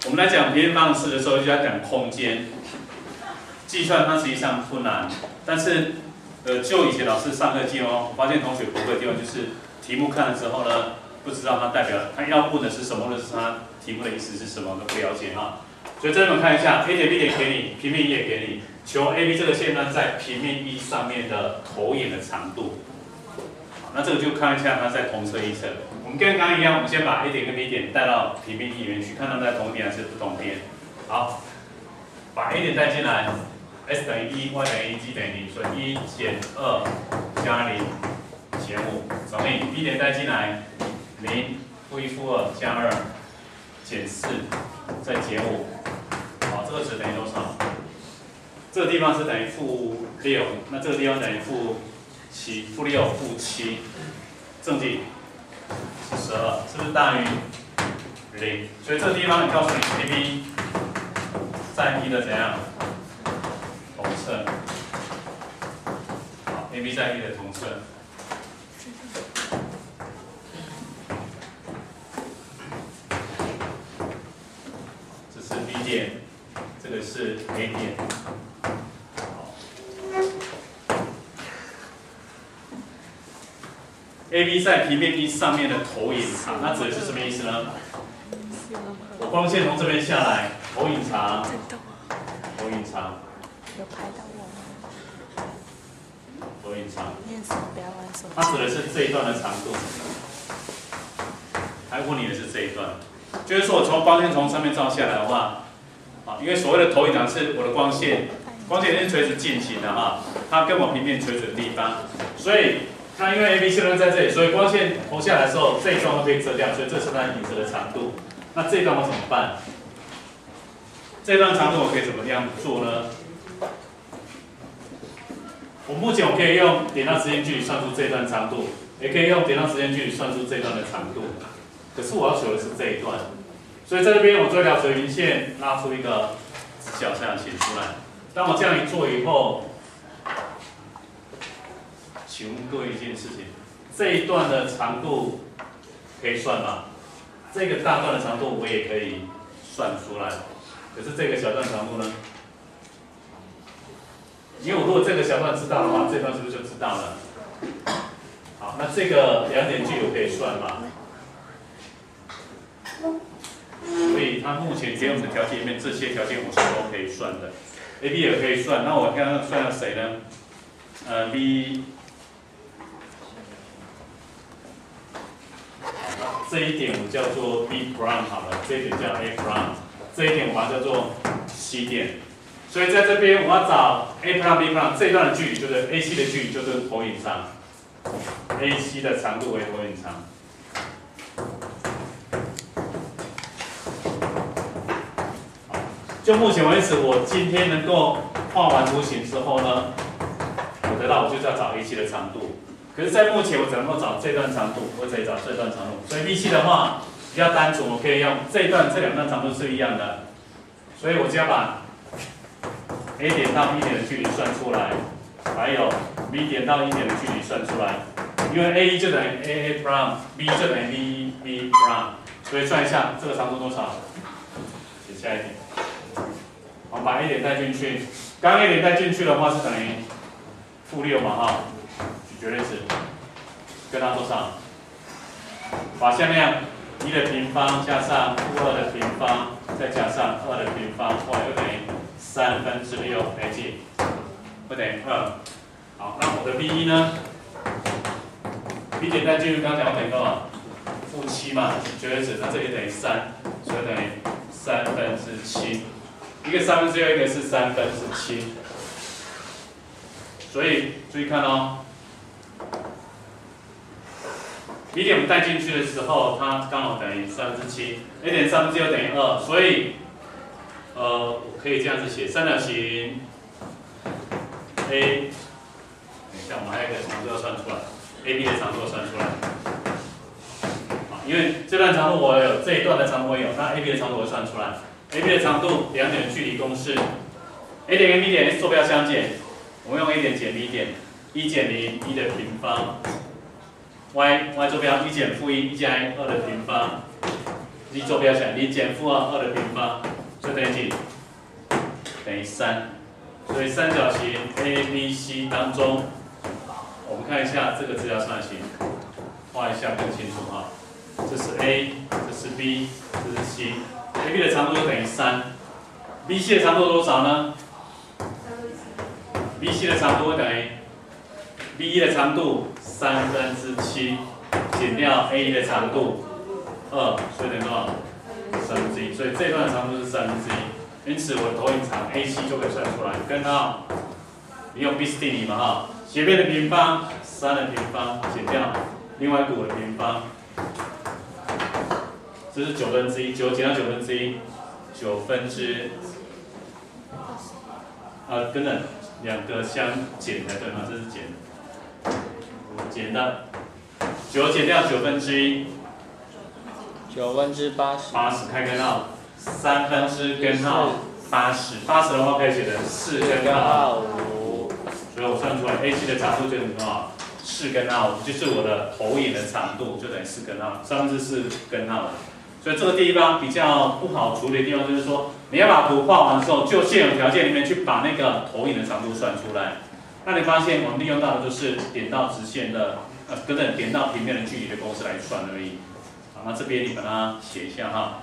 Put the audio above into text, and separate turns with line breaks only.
我们来讲平面方程式的时候，就要讲空间。计算它实际上不难，但是就以前老师上课记哦，发现同学不会的地方就是题目看了之后呢，不知道它代表它要问的是什么，或者是它题目的意思是什么都不了解哈。所以这边看一下 ，A 点 B 点给你，平面1也给你，求 AB 这个线段在平面1上面的投影的长度。好，那这个就看一下它在同侧一侧。我们跟刚刚一样，我们先把 A 点跟 B 点带到平面1里面去，看它们在同边还是不同边。好，把 A 点带进来。S 等于1 ，Y 等于1 ，G 等于0，所以1减2加0减5，乘以 B 点带进来，0负1负2加2减4再减5，好，这个值等于多少？这个地方是等于负6，那这个地方等于负7，负6负7，正极12，是不是大于0？所以这个地方你告诉你 AB 在1的怎样？同侧，好 ，AB 在1的同侧。这是 B 点，这个是 A 点。好 ，AB 在平面1上面的投影长，那指的是什么意思呢？我光线从这边下来，投影长，投影长。
有拍到我吗？
投影长，
念手不要玩手机。
它指的是这一段的长度。还问你的是这一段，就是说我从光线从上面照下来的话，啊，因为所谓的投影长是我的光线是垂直进行的哈，它跟我平面垂直的地方，所以它因为 AB 线段在这里，所以光线投下来的时候，这一段会被遮掉，所以这是它影子的长度。那这一段我怎么办？这段长度我可以怎么样做呢？我目前我可以用点到直线距离算出这段长度，也可以用点到直线距离算出这段的长度。可是我要求的是这一段，所以在这边我做一条垂直线，拉出一个直角这样写出来。当我这样一做以后，请问各位一件事情：这一段的长度可以算吗？这个大段的长度我也可以算出来，可是这个小段长度呢？因为我如果这个小段知道的话，这段是不是就知道了？好，那这个2点距离我可以算吗？所以它目前给我们的条件里面，这些条件我是都可以算的。AB 也可以算，那我看算到谁呢？B， 这一点我叫做 B prime 好了，这一点叫 A prime， 这一点我把它叫做 C 点。所以在这边我要找 A prime B prime 这一段的距离，就是 AC 的距离就是投影长 ，AC 的长度为投影长。就目前为止，我今天能够画完图形之后呢，我得到我就是要找 AC 的长度。可是，在目前我只能够找这段长度，我只找这段长度。所以 BC 的话比较单纯，我可以用这2段长度是一样的，所以我只要把 A 点到 B 点的距离算出来，还有 B 点到 E 点的距离算出来，因为 A1 就等于 AA prime，B 就等于 B prime， 所以算一下这个长度多少？写下一点。我把 A 点带进去，刚刚 A 点带进去的话是等于负6嘛哈，举绝对值，跟它多少？把向量1的平方加上负2的平方，再加上2的平方，后来又等于6/3来记，会等于2。好，那我的 B1 呢 ？B 点带进去，刚刚讲等于多少？负7嘛，绝对值，那这里等于3，所以等于7/3。一个6/3，一个是7/3。所以注意看哦 ，B 点我们带进去的时候，它刚好等于7/3 ，A 点1/3又等于2，所以我可以这样子写：三角形 A， 等一下，我们还有一个长度要算出来 ，AB 的长度要算出来。好，因为这段长度我有，这一段的长度我有，那 AB 的长度我会算出来。AB 的长度2点的距离公式 ，A 点跟 B 点坐标相减，我们用 A 点减 B 点，1减0 1的平方 ，y 坐标1减负1 1加2的平方，1你坐标起来，你减负2的平方，就等于几？等于3。所以三角形 ABC 当中，我们看一下这个直角三角形，画一下更清楚哈。这是 A， 这是 B， 这是 C。AB 的长度就等于3，BC 的长度多少呢？BC 的长度会等于 B1 的长度7/3，减掉 A1 的长度2，所以等于多少？1/3。所以这段的长度是1/3。因此我的投影长 AC 就可以算出来。根号，你用 B 式定理嘛哈，斜边的平方3的平方减掉另外一个5的平方，这是1/9，9减到1/9，9分之，等等，两个相减才对嘛，这是减到9减掉1/9，9分之80，开根号，3分之根号80的话可以写成4根号5，所以我算出来 AC 的长度就等于多少？4根号5，就是我的投影的长度就等于4根号，3分之4根号。所以这个地方比较不好处理的地方就是说，你要把图画完之后，就现有条件里面去把那个投影的长度算出来。那你发现我们利用到的就是点到直线的，点到平面的距离的公式来算而已。好，那这边你把它写一下哈。